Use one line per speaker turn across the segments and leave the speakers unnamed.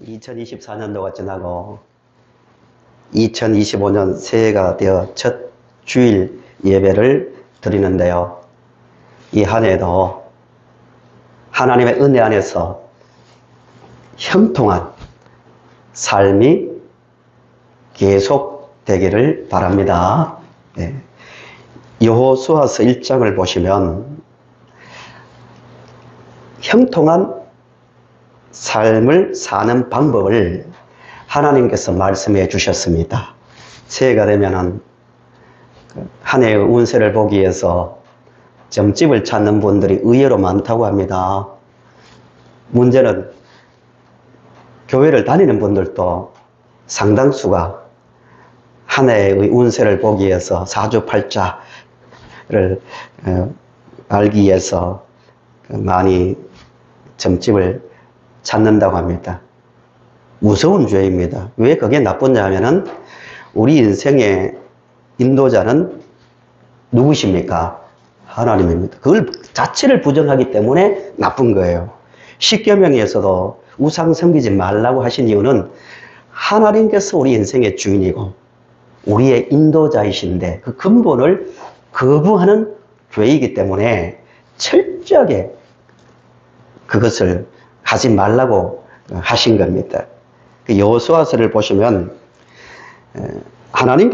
2024년도가 지나고 2025년 새해가 되어 첫 주일 예배를 드리는데요. 이 한 해도 하나님의 은혜 안에서 형통한 삶이 계속되기를 바랍니다. 네. 여호수아서 1장을 보시면 형통한 삶을 사는 방법을 하나님께서 말씀해 주셨습니다. 새해가 되면은 한 해의 운세를 보기 위해서 점집을 찾는 분들이 의외로 많다고 합니다. 문제는 교회를 다니는 분들도 상당수가 한 해의 운세를 보기 위해서 사주팔자를 알기 위해서 많이 점집을 찾는다고 합니다. 무서운 죄입니다. 왜 그게 나쁘냐 하면은 우리 인생의 인도자는 누구십니까? 하나님입니다. 그걸 자체를 부정하기 때문에 나쁜 거예요. 십계명에서도 우상 섬기지 말라고 하신 이유는 하나님께서 우리 인생의 주인이고 우리의 인도자이신데 그 근본을 거부하는 죄이기 때문에 철저하게 그것을 하지 말라고 하신 겁니다. 여호수아서를 보시면 하나님의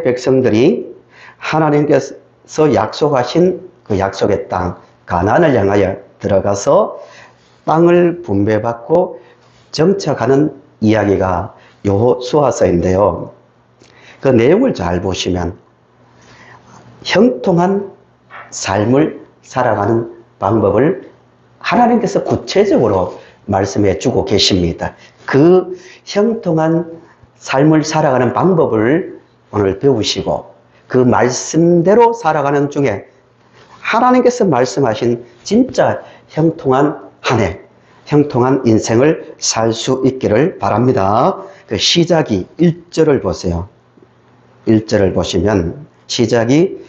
백성들이 하나님께서 약속하신 그 약속의 땅 가나안을 향하여 들어가서 땅을 분배받고 정착하는 이야기가 여호수아서인데요. 그 내용을 잘 보시면 형통한 삶을 살아가는 방법을 하나님께서 구체적으로 말씀해 주고 계십니다. 그 형통한 삶을 살아가는 방법을 오늘 배우시고 그 말씀대로 살아가는 중에 하나님께서 말씀하신 진짜 형통한 한 해, 형통한 인생을 살 수 있기를 바랍니다. 그 시작이 1절을 보세요. 1절을 보시면 시작이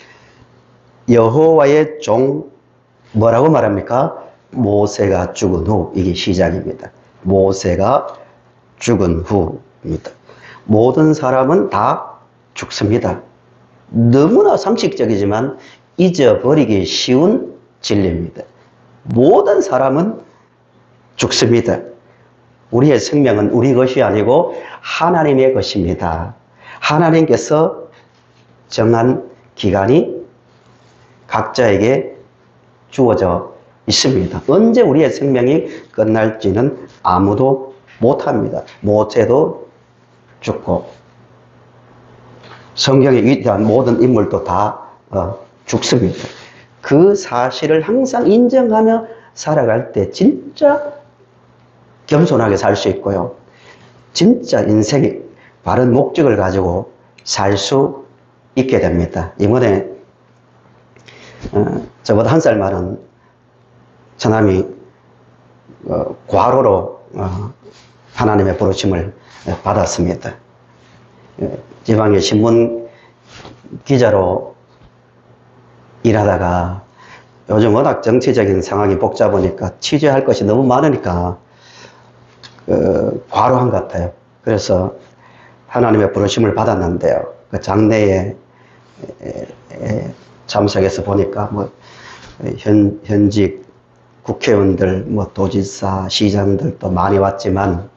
여호와의 종 뭐라고 말합니까? 모세가 죽은 후, 이게 시작입니다. 모세가 죽은 후입니다. 모든 사람은 다 죽습니다. 너무나 상식적이지만 잊어버리기 쉬운 진리입니다. 모든 사람은 죽습니다. 우리의 생명은 우리 것이 아니고 하나님의 것입니다. 하나님께서 정한 기간이 각자에게 주어져 있습니다. 언제 우리의 생명이 끝날지는 아무도 못합니다. 모세도 죽고 성경에 위대한 모든 인물도 다 죽습니다. 그 사실을 항상 인정하며 살아갈 때 진짜 겸손하게 살 수 있고요. 진짜 인생의 바른 목적을 가지고 살 수 있게 됩니다. 이번에 저보다 한 살 많은 처남이 과로로 하나님의 부르심을 받았습니다. 지방의 신문 기자로 일하다가 요즘 워낙 정치적인 상황이 복잡하니까 취재할 것이 너무 많으니까 과로한 것 같아요. 그래서 하나님의 부르심을 받았는데요. 그 장례에 참석해서 보니까 현직 국회의원들, 도지사, 시장들도 많이 왔지만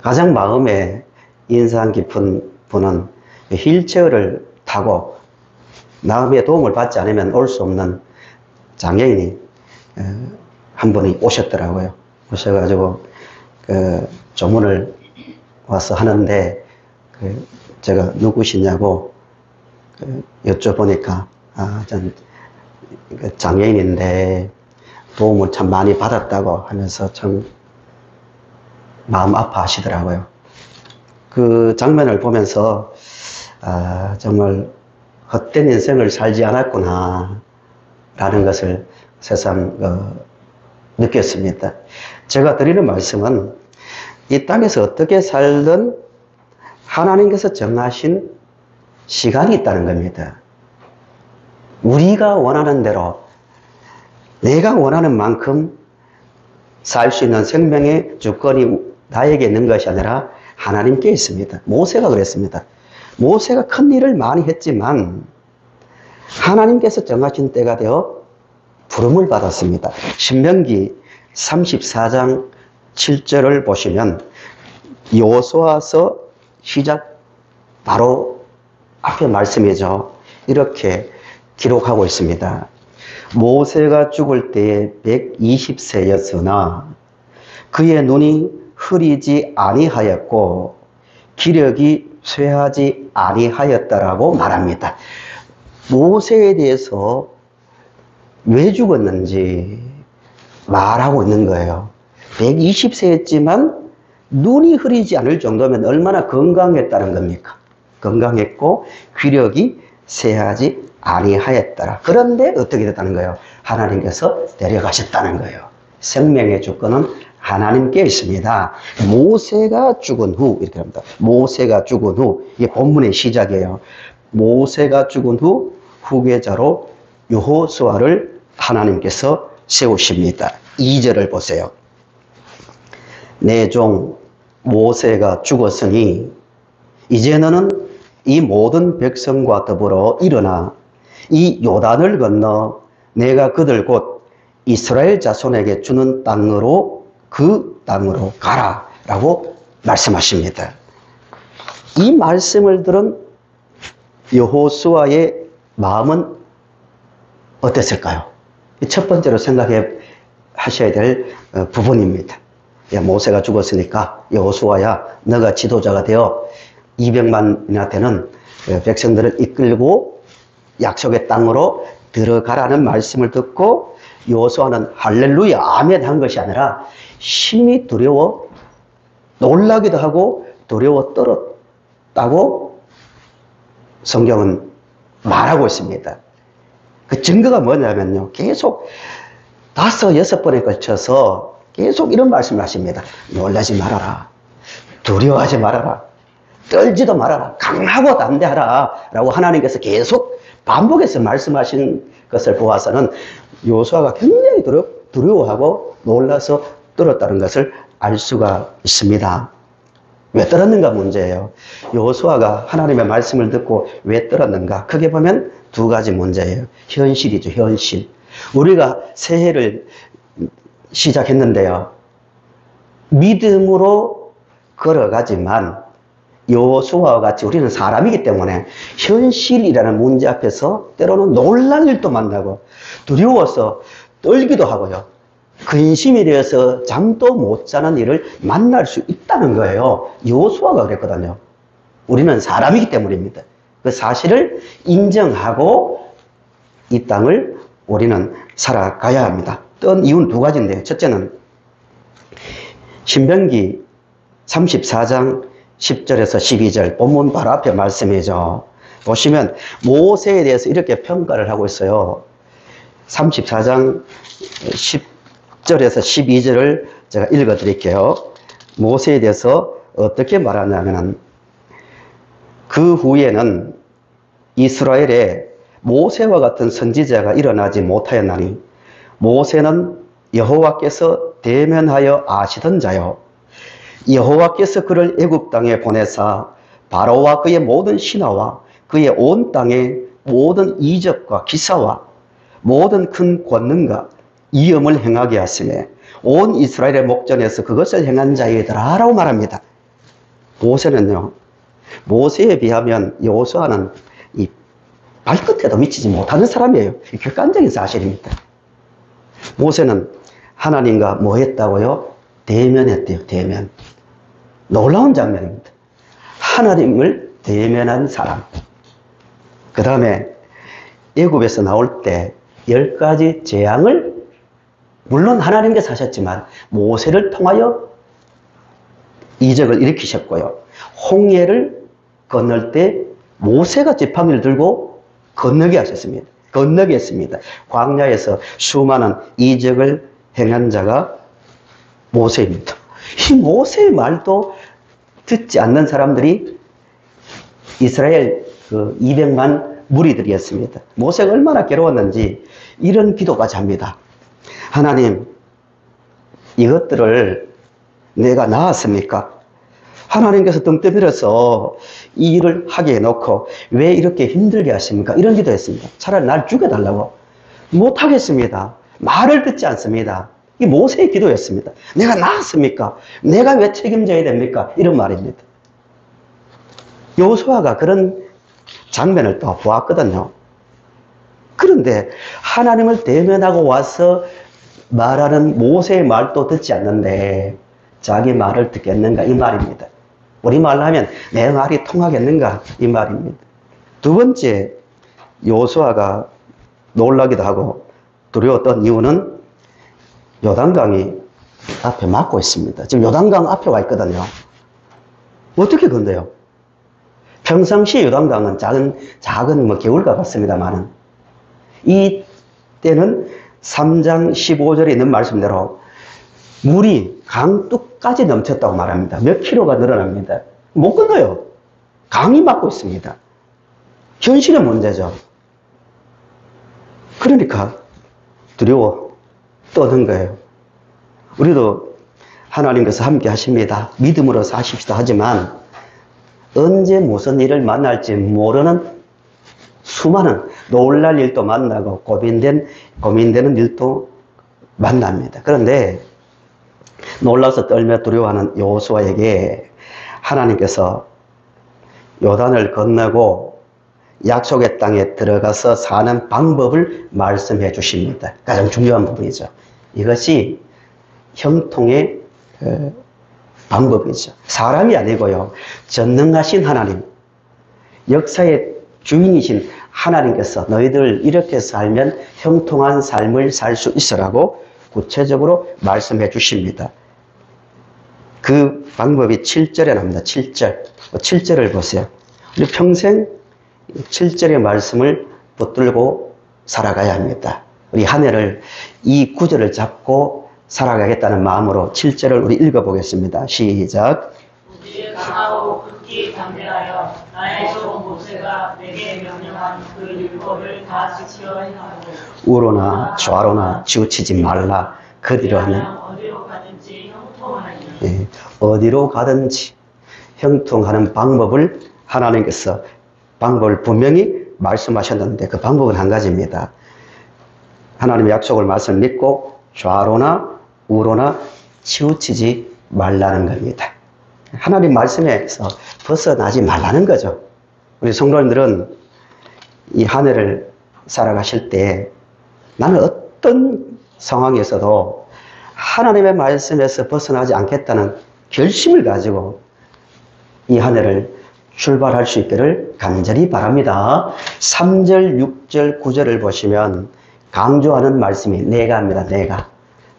가장 마음에 인상 깊은 분은 휠체어를 타고 남의 도움을 받지 않으면 올 수 없는 장애인이 한 분이 오셨더라고요. 오셔가지고 조문을 와서 하는데 제가 누구시냐고 여쭤보니까 전 장애인인데 도움을 참 많이 받았다고 하면서 참 마음 아파하시더라고요. 그 장면을 보면서 정말 헛된 인생을 살지 않았구나 라는 것을 새삼 느꼈습니다. 제가 드리는 말씀은 이 땅에서 어떻게 살든 하나님께서 정하신 시간이 있다는 겁니다. 우리가 원하는 대로 내가 원하는 만큼 살 수 있는 생명의 주권이 나에게 있는 것이 아니라 하나님께 있습니다. 모세가 그랬습니다. 모세가 큰 일을 많이 했지만 하나님께서 정하신 때가 되어 부름을 받았습니다. 신명기 34장 7절을 보시면 여호수아서 시작 바로 앞에 말씀이죠. 이렇게 기록하고 있습니다. 모세가 죽을 때에 120세였으나 그의 눈이 흐리지 아니하였고 기력이 쇠하지 아니하였다라고 말합니다. 모세에 대해서 왜 죽었는지 말하고 있는 거예요. 120세였지만 눈이 흐리지 않을 정도면 얼마나 건강했다는 겁니까? 건강했고 귀력이 쇠하지 아니하였더라. 그런데 어떻게 됐다는 거예요? 하나님께서 데려가셨다는 거예요. 생명의 주권은 하나님께 있습니다. 모세가 죽은 후 이렇게 합니다. 모세가 죽은 후 이게 본문의 시작이에요. 모세가 죽은 후 후계자로 여호수아를 하나님께서 세우십니다. 2절을 보세요. 내 종 모세가 죽었으니 이제 너는 이 모든 백성과 더불어 일어나 이 요단을 건너 내가 그들 곧 이스라엘 자손에게 주는 땅으로 그 땅으로 가라 라고 말씀하십니다. 이 말씀을 들은 여호수아의 마음은 어땠을까요? 첫 번째로 생각해 하셔야 될 부분입니다. 야, 모세가 죽었으니까 여호수아야 너가 지도자가 되어 200만이나 되는 백성들을 이끌고 약속의 땅으로 들어가라는 말씀을 듣고 여호수아는 할렐루야 아멘 한 것이 아니라 심히 두려워 놀라기도 하고 두려워 떨었다고 성경은 말하고 있습니다. 그 증거가 뭐냐면요. 계속 5, 6번에 걸쳐서 계속 이런 말씀을 하십니다. 놀라지 말아라. 두려워하지 말아라. 떨지도 말아라. 강하고 담대하라. 라고 하나님께서 계속 반복해서 말씀하신 것을 보아서는 여호수아가 굉장히 두려워하고 놀라서 떨었다는 것을 알 수가 있습니다. 왜 떨었는가 문제예요. 여호수아가 하나님의 말씀을 듣고 왜 떨었는가? 크게 보면 두 가지 문제예요. 현실이죠. 현실. 우리가 새해를 시작했는데요. 믿음으로 걸어가지만 여호수아와 같이 우리는 사람이기 때문에 현실이라는 문제 앞에서 때로는 놀랄 일도 만나고 두려워서 떨기도 하고요. 근심이 되어서 잠도 못 자는 일을 만날 수 있다는 거예요. 여호수아가 그랬거든요. 우리는 사람이기 때문입니다. 그 사실을 인정하고 이 땅을 우리는 살아가야 합니다. 떤 이유는 두 가지인데요. 첫째는 신명기 34장 10절에서 12절 본문 바로 앞에 말씀이죠. 보시면 모세에 대해서 이렇게 평가를 하고 있어요. 34장 10절에서 12절을 제가 읽어 드릴게요. 모세에 대해서 어떻게 말하냐면 그 후에는 이스라엘에 모세와 같은 선지자가 일어나지 못하였나니 모세는 여호와께서 대면하여 아시던 자요 여호와께서 그를 애굽 땅에 보내사 바로와 그의 모든 신하와 그의 온 땅의 모든 이적과 기사와 모든 큰 권능과 이엄을 행하게 하시매 온 이스라엘의 목전에서 그것을 행한 자이더라 라고 말합니다. 모세는요, 모세에 비하면 여호수아는 이 발끝에도 미치지 못하는 사람이에요. 객관적인 사실입니다. 모세는 하나님과 뭐 했다고요? 대면했대요. 대면. 놀라운 장면입니다. 하나님을 대면한 사람. 그 다음에 애굽에서 나올 때 10가지 재앙을 물론 하나님께서 하셨지만 모세를 통하여 이적을 일으키셨고요. 홍해를 건널 때 모세가 지팡이를 들고 건너게 하셨습니다. 건너게 했습니다. 광야에서 수많은 이적을 행한 자가 모세입니다. 이 모세의 말도 듣지 않는 사람들이 이스라엘 그 200만 무리들이었습니다. 모세가 얼마나 괴로웠는지 이런 기도까지 합니다. 하나님, 이것들을 내가 낳았습니까? 하나님께서 등 떠밀어서 이 일을 하게 해놓고 왜 이렇게 힘들게 하십니까? 이런 기도했습니다. 차라리 날 죽여달라고. 못하겠습니다. 말을 듣지 않습니다. 이 모세의 기도였습니다. 내가 낳았습니까? 내가 왜 책임져야 됩니까? 이런 말입니다. 여호수아가 그런 장면을 또 보았거든요. 그런데 하나님을 대면하고 와서 말하는 모세의 말도 듣지 않는데 자기 말을 듣겠는가 이 말입니다. 우리말로 하면 내 말이 통하겠는가 이 말입니다. 두 번째, 여호수아가 놀라기도 하고 두려웠던 이유는 요단강이 앞에 막고 있습니다. 지금 요단강 앞에 와 있거든요. 어떻게 건너요? 평상시에 요단강은 작은 뭐 개울과 같습니다만은 이 때는 3장 15절에 있는 말씀대로 물이 강둑까지 넘쳤다고 말합니다. 몇 킬로가 늘어납니다. 못 건너요. 강이 막고 있습니다. 현실의 문제죠. 그러니까 두려워 떠는 거예요. 우리도 하나님께서 함께 하십니다. 믿음으로 사십시다 하지만 언제 무슨 일을 만날지 모르는 수많은 놀랄 일도 만나고 고민되는 일도 만납니다. 그런데 놀라서 떨며 두려워하는 여호수아에게 하나님께서 요단을 건너고 약속의 땅에 들어가서 사는 방법을 말씀해 주십니다. 가장 중요한 부분이죠. 이것이 형통의 방법이죠. 사람이 아니고요. 전능하신 하나님, 역사의 주인이신 하나님께서 너희들 이렇게 살면 형통한 삶을 살 수 있으라고 구체적으로 말씀해 주십니다. 그 방법이 7절에 나옵니다. 7절. 7절을 보세요. 우리 평생 7절의 말씀을 붙들고 살아가야 합니다. 우리 한 해를 이 구절을 잡고 살아가겠다는 마음으로 7절을 우리 읽어보겠습니다. 시작.
무지에 강하고 극히 담대하여 나의 종 모세가 내게 명령한 그 율법을 다 지켜 행하고
우로나 좌로나 치우치지 말라. 그리로 하면
어디로 가든지 형통하니.
예, 어디로 가든지 형통하는 방법을 하나님께서 방법을 분명히 말씀하셨는데 그 방법은 한 가지입니다. 하나님의 약속을 말씀 믿고 좌로나 우로나 치우치지 말라는 겁니다. 하나님 말씀에서 벗어나지 말라는 거죠. 우리 성도님들은 이 한 해를 살아가실 때 나는 어떤 상황에서도 하나님의 말씀에서 벗어나지 않겠다는 결심을 가지고 이 한 해를 출발할 수 있기를 간절히 바랍니다. 3절, 6절, 9절을 보시면 강조하는 말씀이 내가 합니다.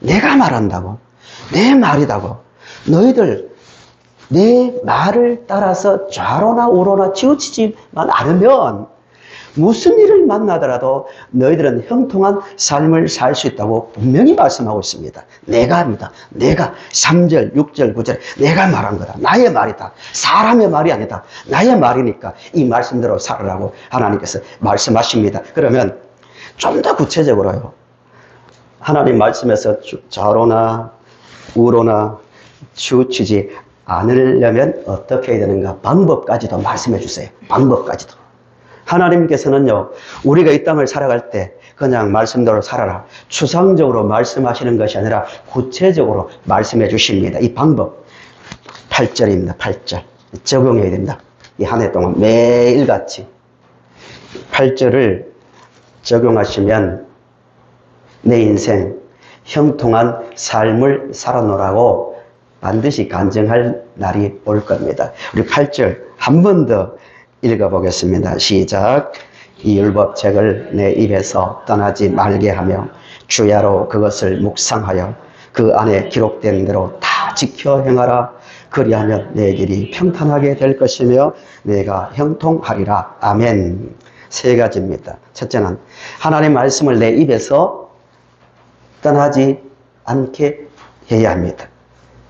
내가 말한다고. 내 말이다고. 너희들 내 말을 따라서 좌로나 우로나 치우치지만 않으면 무슨 일을 만나더라도 너희들은 형통한 삶을 살 수 있다고 분명히 말씀하고 있습니다. 내가 합니다. 내가 3절, 6절, 9절 내가 말한 거다. 나의 말이다. 사람의 말이 아니다. 나의 말이니까 이 말씀대로 살으라고 하나님께서 말씀하십니다. 그러면 좀 더 구체적으로요. 하나님 말씀에서 좌로나 우로나 치우치지 않으려면 어떻게 해야 되는가? 방법까지도 말씀해 주세요. 방법까지도. 하나님께서는요, 우리가 이 땅을 살아갈 때 그냥 말씀대로 살아라. 추상적으로 말씀하시는 것이 아니라 구체적으로 말씀해 주십니다. 이 방법. 8절입니다. 8절. 적용해야 됩니다. 이 한 해 동안 매일같이 8절을 적용하시면 내 인생 형통한 삶을 살아노라고 반드시 간증할 날이 올 겁니다. 우리 8절 한 번 더 읽어보겠습니다. 시작. 이 율법책을 내 입에서 떠나지 말게 하며 주야로 그것을 묵상하여 그 안에 기록된 대로 다 지켜 행하라. 그리하면 내 길이 평탄하게 될 것이며 내가 형통하리라. 아멘. 세 가지입니다. 첫째는 하나님의 말씀을 내 입에서 떠나지 않게 해야 합니다.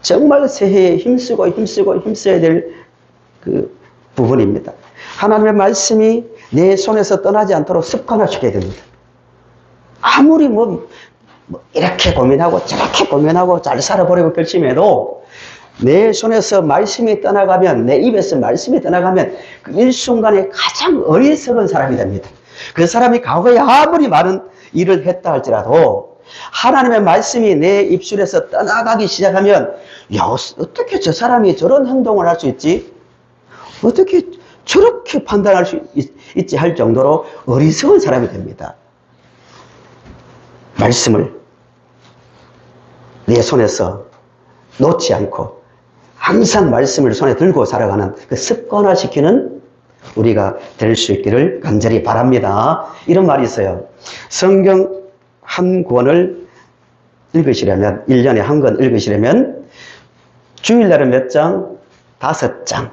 정말 새해에 힘써야 될 그 부분입니다. 하나님의 말씀이 내 손에서 떠나지 않도록 습관화시켜야 됩니다. 아무리 뭐 이렇게 고민하고 저렇게 고민하고 잘 살아보려고 결심해도 내 손에서 말씀이 떠나가면, 내 입에서 말씀이 떠나가면 그 일순간에 가장 어리석은 사람이 됩니다. 그 사람이 과거에 아무리 많은 일을 했다 할지라도 하나님의 말씀이 내 입술에서 떠나가기 시작하면, 야, 어떻게 저 사람이 저런 행동을 할 수 있지? 어떻게 저렇게 판단할 수 있지 할 정도로 어리석은 사람이 됩니다. 말씀을 내 손에서 놓지 않고 항상 말씀을 손에 들고 살아가는 그 습관화시키는 우리가 될 수 있기를 간절히 바랍니다. 이런 말이 있어요. 성경 한 권을 읽으시려면, 1년에 한 권 읽으시려면 주일날은 몇 장? 5장.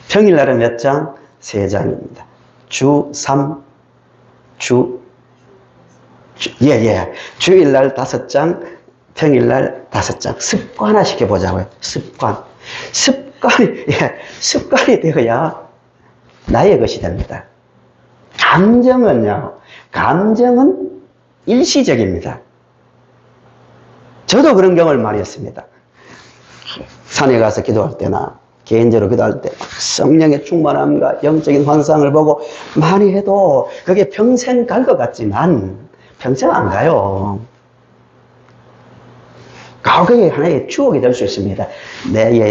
평일날은 몇 장? 3장입니다. 주 3, 주일날 5장, 평일날 5장. 습관화 시켜보자고요. 습관이 되어야 나의 것이 됩니다. 감정은 일시적입니다. 저도 그런 경험을 많이 했습니다. 산에 가서 기도할 때나 개인적으로 기도할 때 성령의 충만함과 영적인 환상을 보고 많이 해도 그게 평생 갈 것 같지만 평생 안 가요. 과거의 하나의 추억이 될 수 있습니다.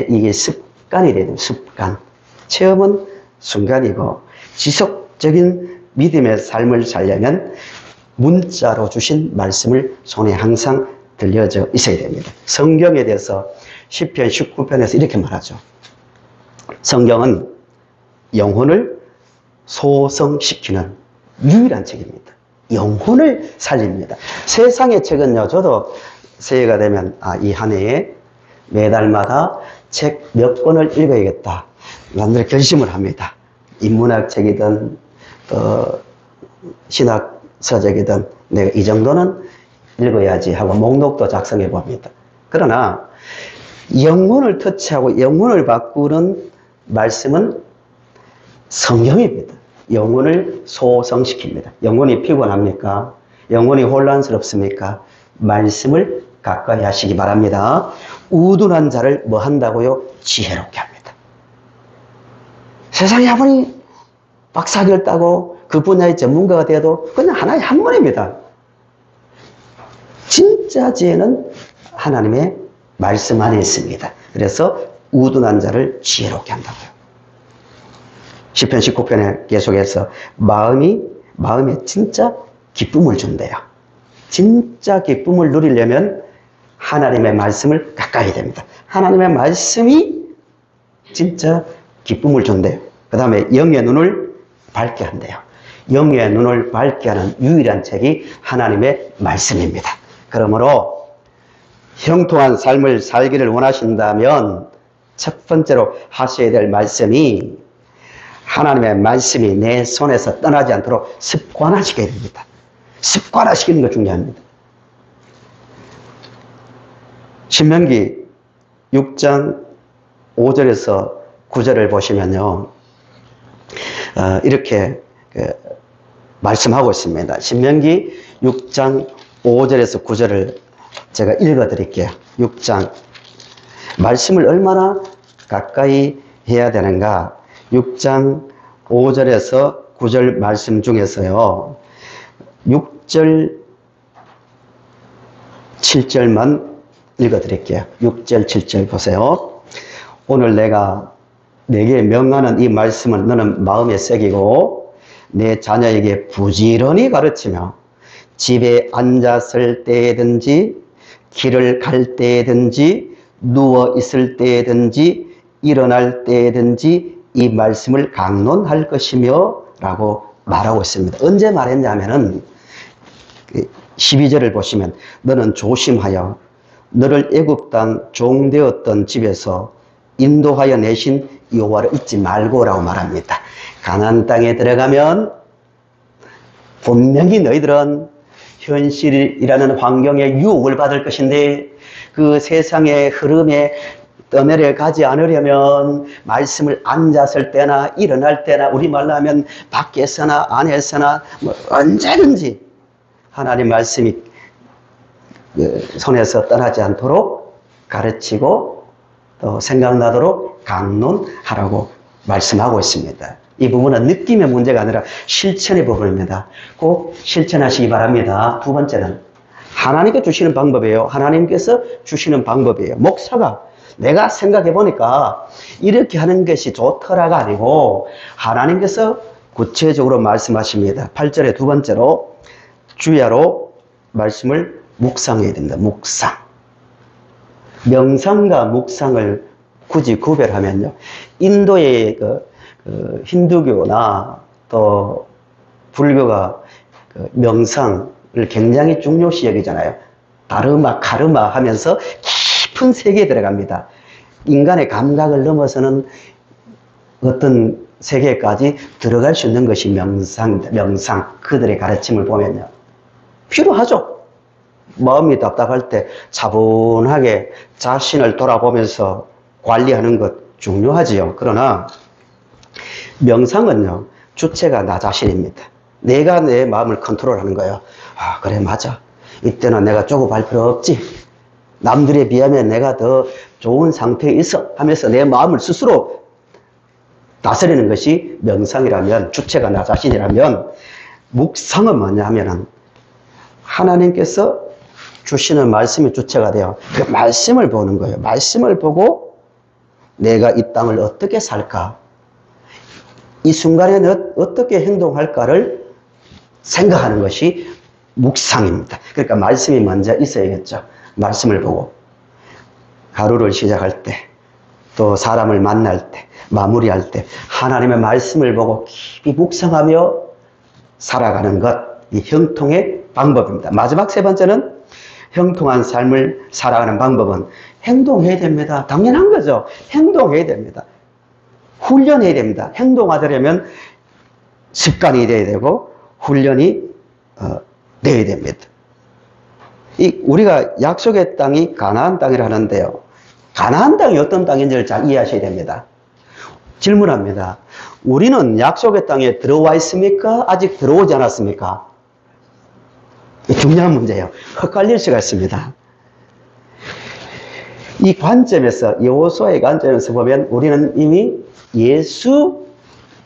이게 습관이 되는 습관. 체험은 순간이고 지속적인 믿음의 삶을 살려면 문자로 주신 말씀을 손에 항상 들려져 있어야 됩니다. 성경에 대해서 시편 19편에서 이렇게 말하죠. 성경은 영혼을 소성시키는 유일한 책입니다. 영혼을 살립니다. 세상의 책은요, 저도 새해가 되면 이 한 해에 매달마다 책 몇 권을 읽어야겠다. 남들 결심을 합니다. 인문학 책이든 신학 서적이든 내가 이 정도는 읽어야지 하고 목록도 작성해 봅니다. 그러나 영혼을 터치하고 영혼을 바꾸는 말씀은 성경입니다. 영혼을 소성시킵니다. 영혼이 피곤합니까? 영혼이 혼란스럽습니까? 말씀을 가까이 하시기 바랍니다. 우둔한 자를 뭐 한다고요? 지혜롭게 합니다. 세상에 아무리 박사학위를 따고 그 분야의 전문가가 되어도 그냥 하나의 학문입니다. 진짜 지혜는 하나님의 말씀 안에 있습니다. 그래서 우둔한 자를 지혜롭게 한다고요. 시편 19편에 계속해서 마음에 진짜 기쁨을 준대요. 진짜 기쁨을 누리려면 하나님의 말씀을 가까이 됩니다. 하나님의 말씀이 진짜 기쁨을 준대요. 그 다음에 영의 눈을 밝게 한대요. 영의 눈을 밝게 하는 유일한 책이 하나님의 말씀입니다. 그러므로 형통한 삶을 살기를 원하신다면 첫 번째로 하셔야 될 말씀이 하나님의 말씀이 내 손에서 떠나지 않도록 습관화시켜야 됩니다. 습관화시키는 거 중요합니다. 신명기 6장 5절에서 9절을 보시면요. 이렇게 말씀하고 있습니다. 신명기 6장 5절에서 9절을 제가 읽어 드릴게요. 6장. 말씀을 얼마나 가까이 해야 되는가? 6장 5절에서 9절 말씀 중에서요. 6절, 7절만 읽어 드릴게요. 6절, 7절 보세요. 오늘 내가 내게 명하는 이 말씀을 너는 마음에 새기고 내 자녀에게 부지런히 가르치며 집에 앉았을 때든지 길을 갈 때든지 누워 있을 때든지 일어날 때든지 이 말씀을 강론할 것이며 라고 말하고 있습니다. 언제 말했냐면은 12절을 보시면 너는 조심하여 너를 애굽 땅 종되었던 집에서 인도하여 내신 여호와를 잊지 말고라고 말합니다. 가나안 땅에 들어가면 분명히 너희들은 현실이라는 환경에 유혹을 받을 것인데 그 세상의 흐름에 떠내려가지 않으려면 말씀을 앉았을 때나 일어날 때나 우리말로 하면 밖에서나 안에서나 언제든지 하나님 말씀이 손에서 떠나지 않도록 가르치고 또 생각나도록 강론하라고 말씀하고 있습니다. 이 부분은 느낌의 문제가 아니라 실천의 부분입니다. 꼭 실천하시기 바랍니다. 두 번째는 하나님께 주시는 방법이에요. 하나님께서 주시는 방법이에요. 목사가 내가 생각해 보니까 이렇게 하는 것이 좋더라가 아니고 하나님께서 구체적으로 말씀하십니다. 8절에 두 번째로 주야로 말씀을 묵상해야 됩니다. 묵상. 명상과 묵상을 굳이 구별하면요. 인도의 힌두교나 또 불교가 명상을 굉장히 중요시 여기잖아요. 다르마, 카르마 하면서 깊은 세계에 들어갑니다. 인간의 감각을 넘어서는 어떤 세계까지 들어갈 수 있는 것이 명상입니다. 명상. 그들의 가르침을 보면요. 필요하죠. 마음이 답답할 때 차분하게 자신을 돌아보면서 관리하는 것 중요하지요. 그러나 명상은요, 주체가 나 자신입니다. 내가 내 마음을 컨트롤하는 거예요. 아, 그래, 맞아. 이때는 내가 쪼고발 필요 없지. 남들에 비하면 내가 더 좋은 상태에 있어 하면서 내 마음을 스스로 다스리는 것이 명상이라면, 주체가 나 자신이라면, 묵상은 뭐냐 하면은 하나님께서 주시는 말씀이 주체가 돼요. 그 말씀을 보는 거예요. 말씀을 보고 내가 이 땅을 어떻게 살까? 이 순간에는 어떻게 행동할까를 생각하는 것이 묵상입니다. 그러니까 말씀이 먼저 있어야겠죠. 말씀을 보고 하루를 시작할 때, 또 사람을 만날 때, 마무리할 때 하나님의 말씀을 보고 깊이 묵상하며 살아가는 것, 이 형통의 방법입니다. 마지막 세 번째는 형통한 삶을 살아가는 방법은 행동해야 됩니다. 당연한 거죠. 행동해야 됩니다. 훈련해야 됩니다. 행동하려면 습관이 돼야 되고 훈련이 돼야 됩니다. 우리가 약속의 땅이 가나안 땅이라는데요. 가나안 땅이 어떤 땅인지를 잘 이해하셔야 됩니다. 질문합니다. 우리는 약속의 땅에 들어와 있습니까? 아직 들어오지 않았습니까? 중요한 문제예요. 헷갈릴 수가 있습니다. 이 관점에서, 여호수아의 관점에서 보면 우리는 이미 예수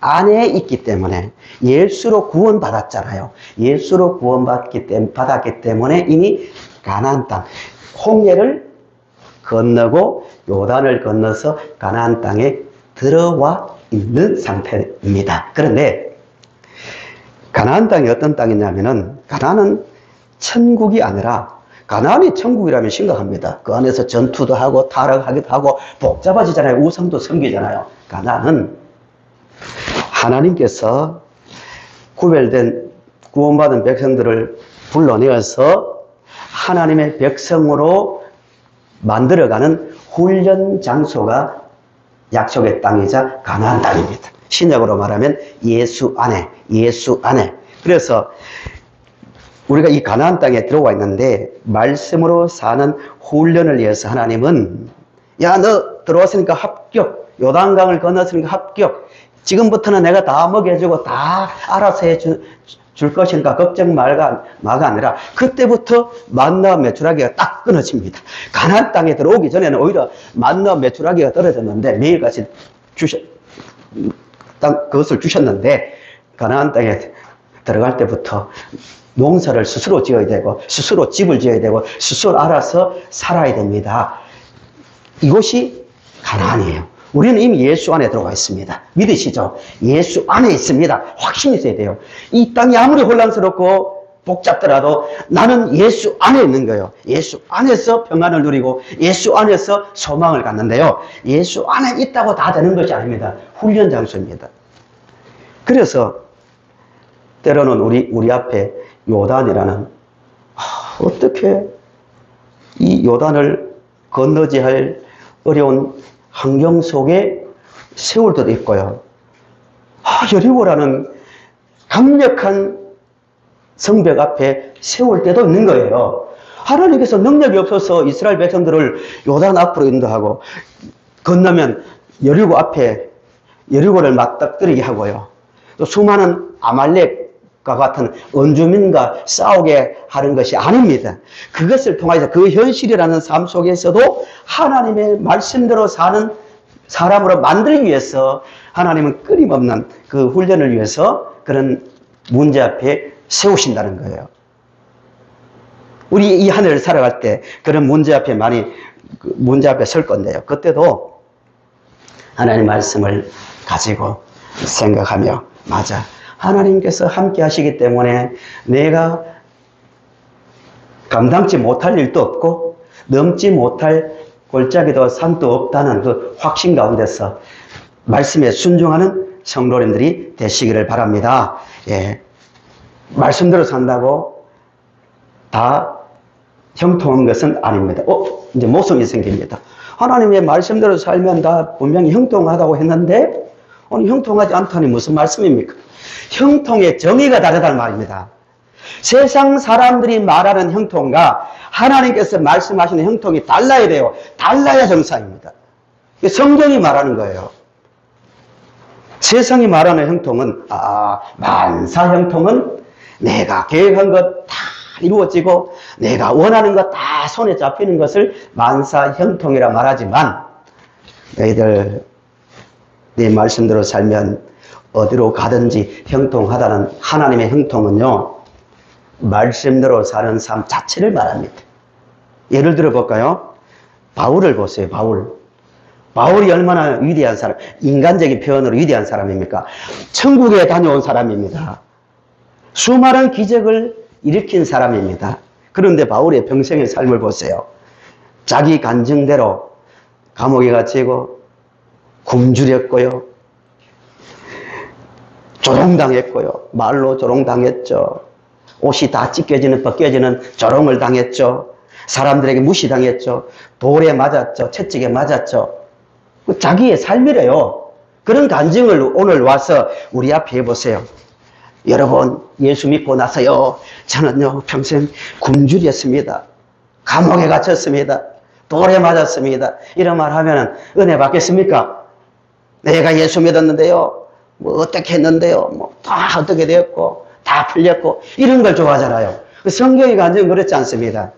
안에 있기 때문에, 예수로 구원받았잖아요. 예수로 구원받았기 때문에 이미 가나안 땅, 홍해를 건너고 요단을 건너서 가나안 땅에 들어와 있는 상태입니다. 그런데 가나안 땅이 어떤 땅이냐면은, 가나안은 천국이 아니라, 가나안이 천국이라면 심각합니다. 그 안에서 전투도 하고 타락하기도 하고 복잡해지잖아요. 우상도 섬기잖아요. 가나안은 하나님께서 구별된 구원받은 백성들을 불러내어서 하나님의 백성으로 만들어가는 훈련 장소가 약속의 땅이자 가나안 땅입니다. 신약으로 말하면 예수 안에, 예수 안에. 그래서 우리가 이 가나안 땅에 들어와 있는데 말씀으로 사는 훈련을 위해서 하나님은, 야, 너 들어왔으니까 합격, 요단강을 건넜으니까 합격, 지금부터는 내가 다 먹여주고 다 알아서 해줄 것이니까 걱정 마가 아니라, 그때부터 만나와 메추라기가 딱 끊어집니다. 가나안 땅에 들어오기 전에는 오히려 만나와 메추라기가 떨어졌는데 매일같이 그것을 주셨는데, 가나안 땅에 들어갈 때부터 농사를 스스로 지어야 되고, 스스로 집을 지어야 되고, 스스로 알아서 살아야 됩니다. 이것이 가나안이에요. 우리는 이미 예수 안에 들어가 있습니다. 믿으시죠? 예수 안에 있습니다. 확신이 있어야 돼요. 이 땅이 아무리 혼란스럽고 복잡더라도 나는 예수 안에 있는 거예요. 예수 안에서 평안을 누리고 예수 안에서 소망을 갖는데요. 예수 안에 있다고 다 되는 것이 아닙니다. 훈련 장소입니다. 그래서 때로는 우리 앞에 요단이라는, 어떻게 이 요단을 건너지 할 어려운 환경 속에 세울 때도 있고요. 여리고라는 강력한 성벽 앞에 세울 때도 있는 거예요. 하나님께서 능력이 없어서 이스라엘 백성들을 요단 앞으로 인도하고, 건너면 여리고 앞에 여리고를 맞닥뜨리게 하고요. 또 수많은 아말렉과 같은 원주민과 싸우게 하는 것이 아닙니다. 그것을 통해서 그 현실이라는 삶 속에서도 하나님의 말씀대로 사는 사람으로 만들기 위해서 하나님은 끊임없는 그 훈련을 위해서 그런 문제 앞에 세우신다는 거예요. 우리 이 한 해를 살아갈 때 그런 문제 앞에 문제 앞에 설 건데요. 그때도 하나님 말씀을 가지고 생각하며, 맞아, 하나님께서 함께 하시기 때문에 내가 감당치 못할 일도 없고 넘지 못할 골짜기도 산도 없다는 그 확신 가운데서 말씀에 순종하는 성도님들이 되시기를 바랍니다. 예. 말씀대로 산다고 다 형통한 것은 아닙니다. 이제 모순이 생깁니다. 하나님의 말씀대로 살면 다 분명히 형통하다고 했는데, 오늘 형통하지 않다니 무슨 말씀입니까? 형통의 정의가 다르다는 말입니다. 세상 사람들이 말하는 형통과 하나님께서 말씀하시는 형통이 달라야 돼요. 달라야 정상입니다. 성경이 말하는 거예요. 세상이 말하는 형통은, 만사 형통은 내가 계획한 것 다 이루어지고 내가 원하는 것 다 손에 잡히는 것을 만사 형통이라 말하지만, 너희들 네 말씀대로 살면 어디로 가든지 형통하다는 하나님의 형통은요, 말씀대로 사는 삶 자체를 말합니다. 예를 들어 볼까요? 바울을 보세요. 바울이 얼마나 위대한 사람, 인간적인 표현으로 위대한 사람입니까? 천국에 다녀온 사람입니다. 수많은 기적을 일으킨 사람입니다. 그런데 바울의 평생의 삶을 보세요. 자기 간증대로 감옥에 갇히고 굶주렸고요, 조롱당했고요, 말로 조롱당했죠. 옷이 다 벗겨지는 조롱을 당했죠. 사람들에게 무시당했죠. 돌에 맞았죠. 채찍에 맞았죠. 자기의 삶이래요. 그런 간증을 오늘 와서 우리 앞에 해보세요. 여러분, 예수 믿고 나서요, 저는요 평생 굶주렸습니다. 감옥에 갇혔습니다. 돌에 맞았습니다. 이런 말 하면 은혜 받겠습니까? 내가 예수 믿었는데요, 뭐 어떻게 했는데요, 다 어떻게 되었고 다 풀렸고, 이런 걸 좋아하잖아요. 성경의 간증은 그렇지 않습니다.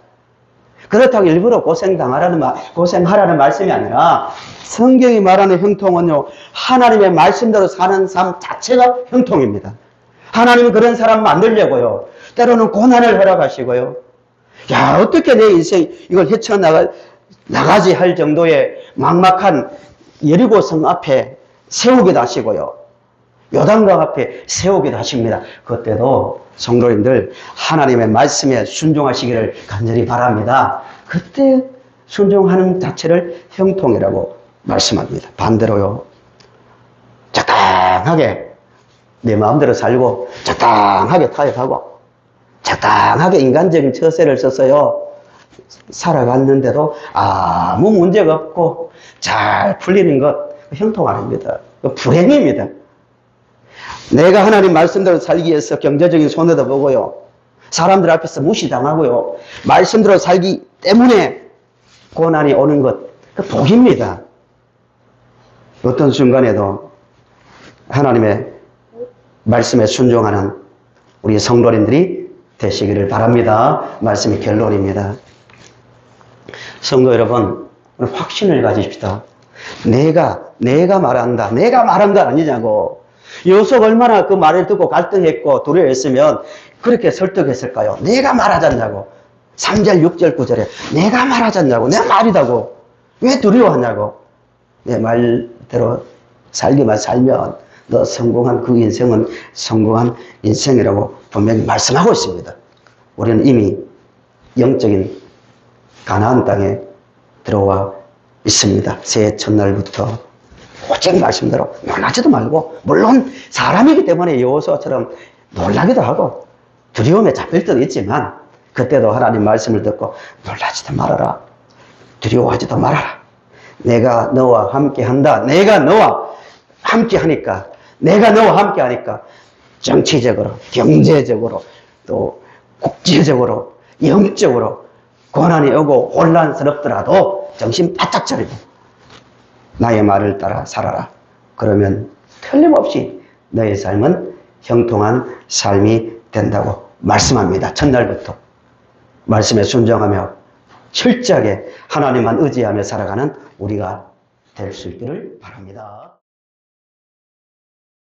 그렇다고 일부러 고생하라는 말씀이 아니라, 성경이 말하는 형통은요, 하나님의 말씀대로 사는 삶 자체가 형통입니다. 하나님은 그런 사람 만들려고요, 때로는 고난을 허락하시고요. 야, 어떻게 내 인생 이걸 헤쳐나가지 할 정도의 막막한 여리고성 앞에 세우기도 하시고요, 요단강 앞에 세우기도 하십니다. 그때도 성도님들 하나님의 말씀에 순종하시기를 간절히 바랍니다. 그때 순종하는 자체를 형통이라고 말씀합니다. 반대로요, 적당하게 내 마음대로 살고 적당하게 타협하고 적당하게 인간적인 처세를 써서요 살아갔는데도 아무 문제가 없고 잘 풀리는 것, 형통 아닙니다. 불행입니다. 내가 하나님 말씀대로 살기 위해서 경제적인 손해도 보고요, 사람들 앞에서 무시당하고요, 말씀대로 살기 때문에 고난이 오는 것, 그 복입니다. 어떤 순간에도 하나님의 말씀에 순종하는 우리 성도님들이 되시기를 바랍니다. 말씀이 결론입니다. 성도 여러분, 확신을 가지십시다. 내가 말한다. 내가 말한 거 아니냐고. 요셉 얼마나 그 말을 듣고 갈등했고 두려워했으면 그렇게 설득했을까요? 내가 말하자냐고. 3절, 6절, 9절에 내가 말하자냐고. 내 말이다고. 왜 두려워하냐고. 내 말대로 살기만 살면 너 성공한 그 인생은 성공한 인생이라고 분명히 말씀하고 있습니다. 우리는 이미 영적인 가나안 땅에 들어와 있습니다. 새해 첫날부터 오직 말씀대로 놀라지도 말고, 물론 사람이기 때문에 여호수아처럼 놀라기도 하고 두려움에 잡힐 때도 있지만, 그때도 하나님 말씀을 듣고 놀라지도 말아라, 두려워하지도 말아라. 내가 너와 함께 한다. 내가 너와 함께 하니까, 내가 너와 함께 하니까 정치적으로, 경제적으로, 또 국제적으로, 영적으로 고난이 오고 혼란스럽더라도 정신 바짝 차리고 나의 말을 따라 살아라. 그러면 틀림없이 너의 삶은 형통한 삶이 된다고 말씀합니다. 첫날부터 말씀에 순종하며 철저하게 하나님만 의지하며 살아가는 우리가 될 수 있기를 바랍니다.